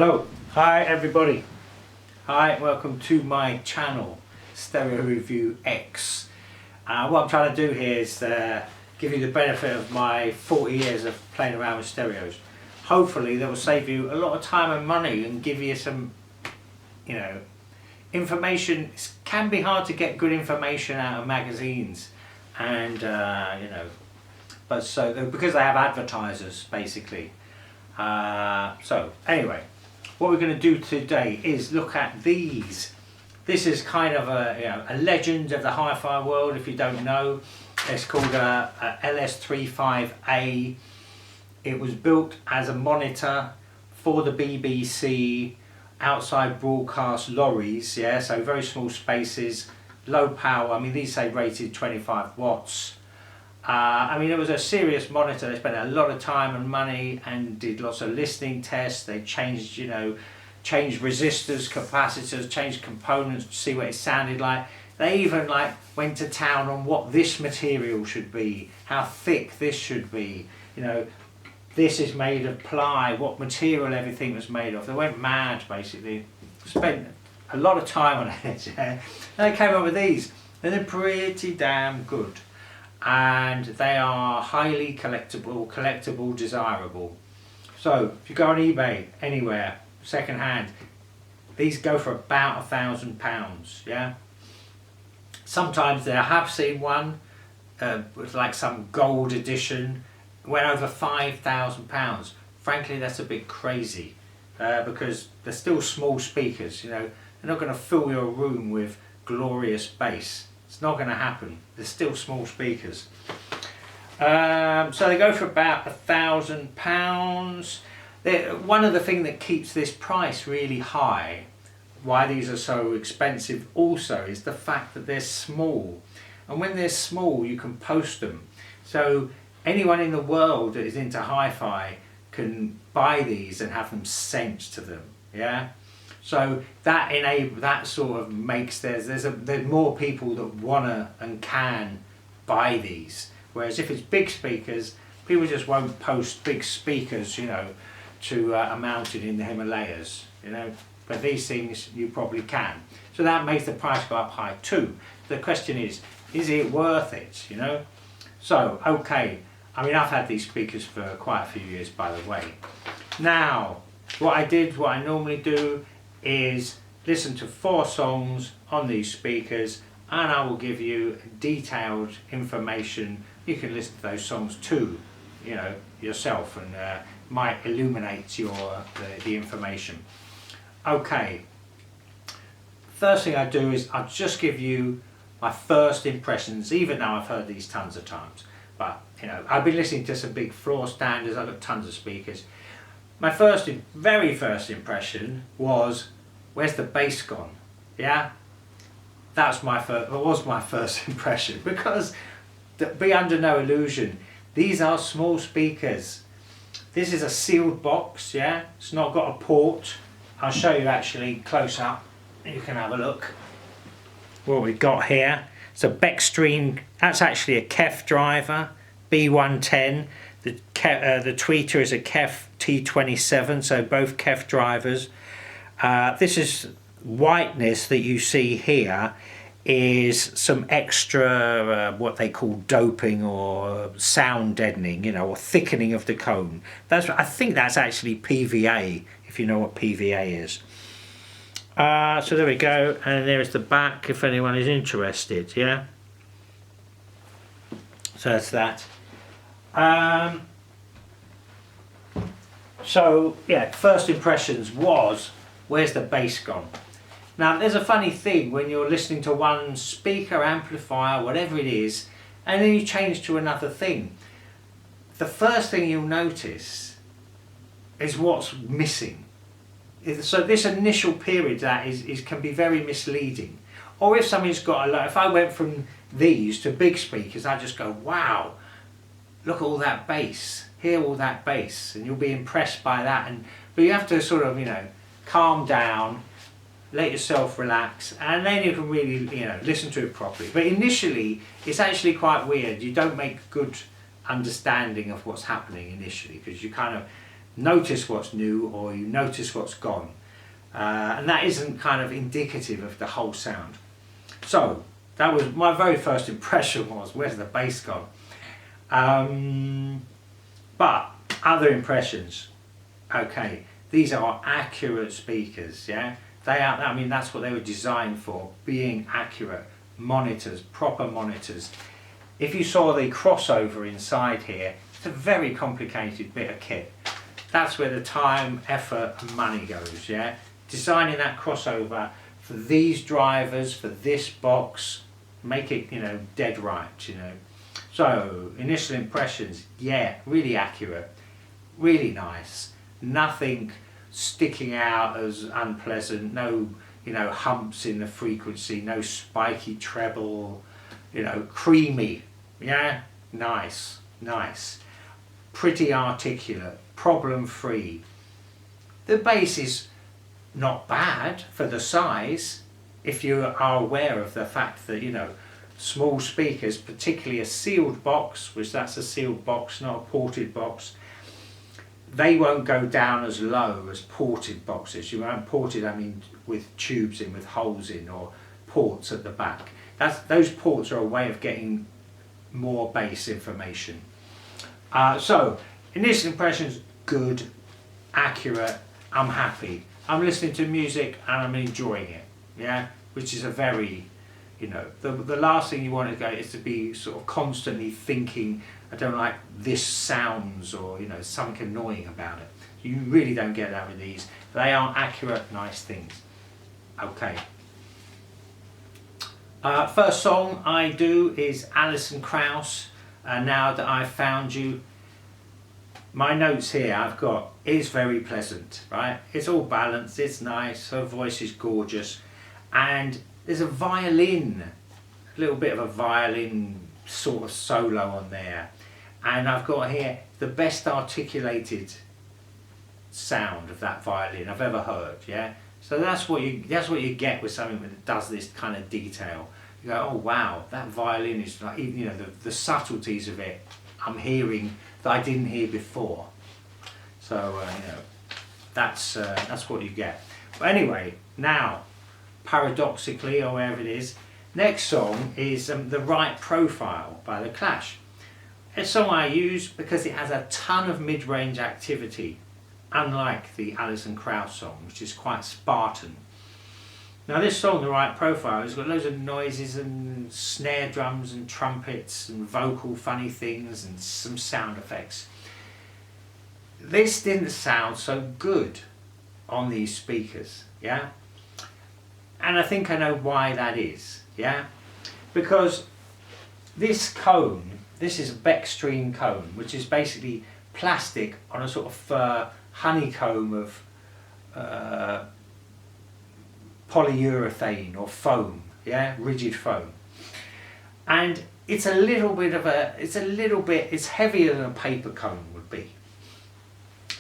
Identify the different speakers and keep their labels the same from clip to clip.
Speaker 1: Hello, hi everybody. Hi, welcome to my channel, Stereo Review X. What I'm trying to do here is give you the benefit of my 40 years of playing around with stereos. Hopefully that will save you a lot of time and money and give you some, information. It can be hard to get good information out of magazines, and but because they have advertisers basically. So anyway. What we're going to do today is look at these. This is kind of a legend of the hi-fi world. If you don't know, it's called a Ls3 It was built as a monitor for the BBC outside broadcast lorries. Yeah, so very small spaces, low power. I mean, these say rated 25 watts. I mean, it was a serious monitor. They spent a lot of time and money and did lots of listening tests. They changed, changed resistors, capacitors, changed components to see what it sounded like. They even went to town on what this material should be, how thick this should be. This is made of ply, what material everything was made of. They went mad basically. Spent a lot of time on it. Yeah. And they came up with these. And they're pretty damn good. And they are highly collectible, desirable. So if you go on eBay anywhere, second hand, these go for about £1,000. Yeah. Sometimes I have seen one with like some gold edition, went over £5,000. Frankly, that's a bit crazy because they're still small speakers. They're not going to fill your room with glorious bass. It's not going to happen. They're still small speakers. So they go for about £1,000. One of the things that keeps this price really high, why these are so expensive also, is the fact that they're small. And when they're small, you can post them. So anyone in the world that is into hi-fi can buy these and have them sent to them. Yeah. So that sort of makes there's more people that wanna and can buy these. Whereas if it's big speakers, people just won't post big speakers, to mounted in the Himalayas, But these things you probably can. So that makes the price go up high too. The question is it worth it? So okay, I mean, I've had these speakers for quite a few years, by the way. Now, what I normally do is listen to 4 songs on these speakers, and I will give you detailed information. You can listen to those songs too, yourself, and might illuminate the information. Okay, first thing I do is I'll just give you my first impressions, even though I've heard these tons of times. But I've been listening to some big floor standards. I've got tons of speakers. My very first impression was, where's the bass gone? Yeah, that was my first impression, because be under no illusion, these are small speakers. This is a sealed box. Yeah, it's not got a port. I'll show you actually close up. You can have a look what we've got here. It's a Beckstream. That's actually a KEF driver, B110. The tweeter is a KEF T27, so both KEF drivers. This is whiteness that you see here is some extra what they call doping or sound deadening, or thickening of the cone. I think that's actually PVA, if you know what PVA is. So there we go, and there's the back if anyone is interested. Yeah. So that's that. So yeah, first impressions was, where's the bass gone? Now there's a funny thing when you're listening to one speaker, amplifier, whatever it is, and then you change to another thing. The first thing you'll notice is what's missing. So this initial period can be very misleading. Or if somebody's got if I went from these to big speakers, I just go, wow, look at all that bass, hear all that bass, and you'll be impressed by that. But you have to sort of, calm down, let yourself relax, and then you can really, listen to it properly. But initially, it's actually quite weird. You don't make good understanding of what's happening initially, because you kind of notice what's new or you notice what's gone. And that isn't kind of indicative of the whole sound. So that was my very first impression, was where's the bass gone? But other impressions, okay, these are accurate speakers, yeah? They are, I mean, that's what they were designed for, being accurate. Monitors, proper monitors. If you saw the crossover inside here, it's a very complicated bit of kit. That's where the time, effort and money goes, yeah? Designing that crossover for these drivers, for this box, make it, you know, dead right, you know. So, initial impressions, yeah, really accurate, really nice. Nothing sticking out as unpleasant, no, you know, humps in the frequency, no spiky treble, you know, creamy, yeah, nice, nice. Pretty articulate, problem free. The bass is not bad for the size, if you are aware of the fact that, you know, small speakers, particularly a sealed box, which that's a sealed box, not a ported box, they won't go down as low as ported boxes. You won't ported, I mean, with tubes in, with holes in, or ports at the back. Those ports are a way of getting more bass information. So, initial impressions, good, accurate, I'm happy. I'm listening to music and I'm enjoying it, yeah? Which is a very, you know, the last thing you want to go is to be sort of constantly thinking, I don't like this sounds, or, you know, something annoying about it. You really don't get that with these. They are accurate, nice things. Okay. First song I do is Allison Krauss, Now That I've Found You. My notes here I've got, is very pleasant, right? It's all balanced, it's nice, her voice is gorgeous, and there's a violin, a little bit of a violin sort of solo on there, and I've got here the best articulated sound of that violin I've ever heard, yeah? So that's what you get with something that does this kind of detail. You go, oh wow, that violin is like, even, you know, the subtleties of it I'm hearing that I didn't hear before. So you know, that's what you get. But anyway, now paradoxically, or wherever it is, next song is The Right Profile by The Clash. It's a song I use because it has a ton of mid-range activity, unlike the Allison Krauss song, which is quite Spartan. Now this song, The Right Profile, has got loads of noises and snare drums and trumpets and vocal funny things and some sound effects. This didn't sound so good on these speakers, yeah? And I think I know why that is, yeah? Because this cone, this is a Beckstream cone, which is basically plastic on a sort of fur honeycomb of polyurethane or foam, yeah, rigid foam. And it's a little bit of it's heavier than a paper cone would be.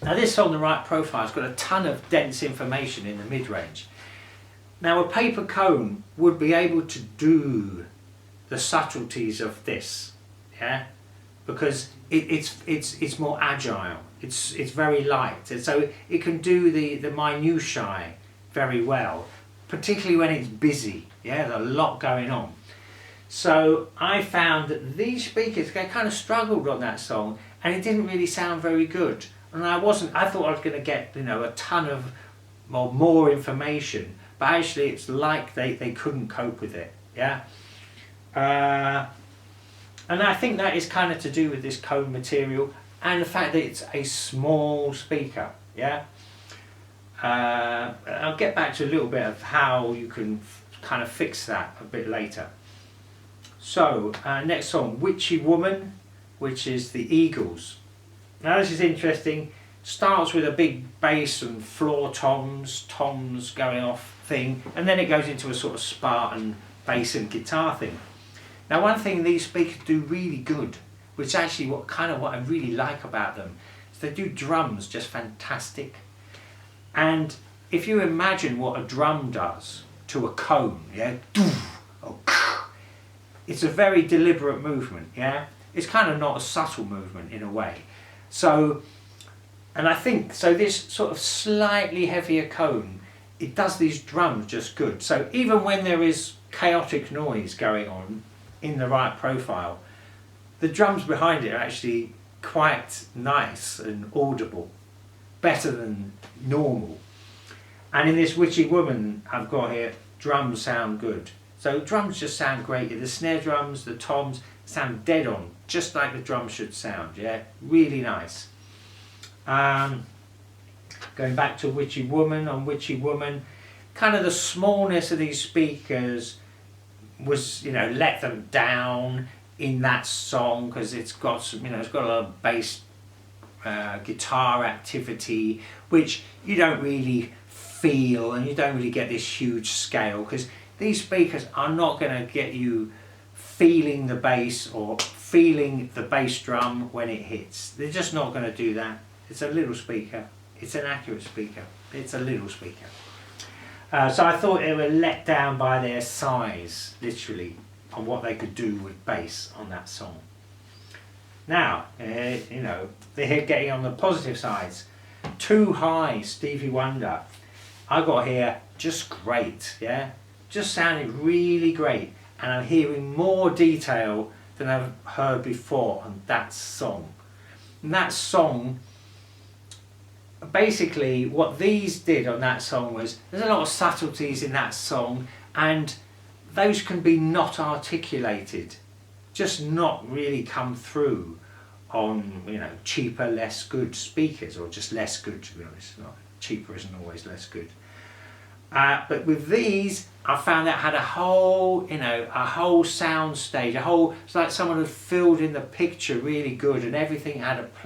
Speaker 1: Now this on The Right Profile has got a ton of dense information in the mid-range. Now a paper cone would be able to do the subtleties of this, yeah, because it's more agile. It's very light, and so it can do the minutiae very well, particularly when it's busy. Yeah, there's a lot going on. So I found that these speakers, I kind of struggled on that song, and it didn't really sound very good. And I thought I was going to get, you know, a ton of more information, but actually it's like they couldn't cope with it. Yeah. And I think that is kind of to do with this cone material and the fact that it's a small speaker, yeah? I'll get back to a little bit of how you can kind of fix that a bit later. So, next song, Witchy Woman, which is the Eagles. Now this is interesting. Starts with a big bass and floor toms going off thing, and then it goes into a sort of Spartan bass and guitar thing. Now one thing these speakers do really good, which actually what I really like about them, is they do drums just fantastic. And if you imagine what a drum does to a cone, yeah, it's a very deliberate movement, yeah. It's kind of not a subtle movement in a way. So And I think, so this sort of slightly heavier cone, it does these drums just good. So even when there is chaotic noise going on in the right profile, the drums behind it are actually quite nice and audible, better than normal. And in this Witchy Woman I've got here, drums sound good. So drums just sound great. The snare drums, the toms sound dead on, just like the drums should sound, yeah? Really nice. Going back to Witchy Woman, on Witchy Woman, kind of the smallness of these speakers was, you know, let them down in that song, because it's got some, you know, it's got a lot of bass guitar activity, which you don't really feel, and you don't really get this huge scale, because these speakers are not going to get you feeling the bass or feeling the bass drum when it hits. They're just not going to do that. It's a little speaker. It's an accurate speaker. It's a little speaker. So I thought they were let down by their size, literally, on what they could do with bass on that song. Now, you know, they're getting on the positive sides. Too High, Stevie Wonder. I got here just great, yeah? Just sounded really great. And I'm hearing more detail than I've heard before on that song. And that song, basically what these did on that song was, there's a lot of subtleties in that song, and those can be not articulated, just not really come through on, you know, cheaper, less good speakers, or just less good, to be honest. Not cheaper isn't always less good. But with these, I found that had a whole, you know, a whole sound stage, it's like someone had filled in the picture really good, and everything had a place.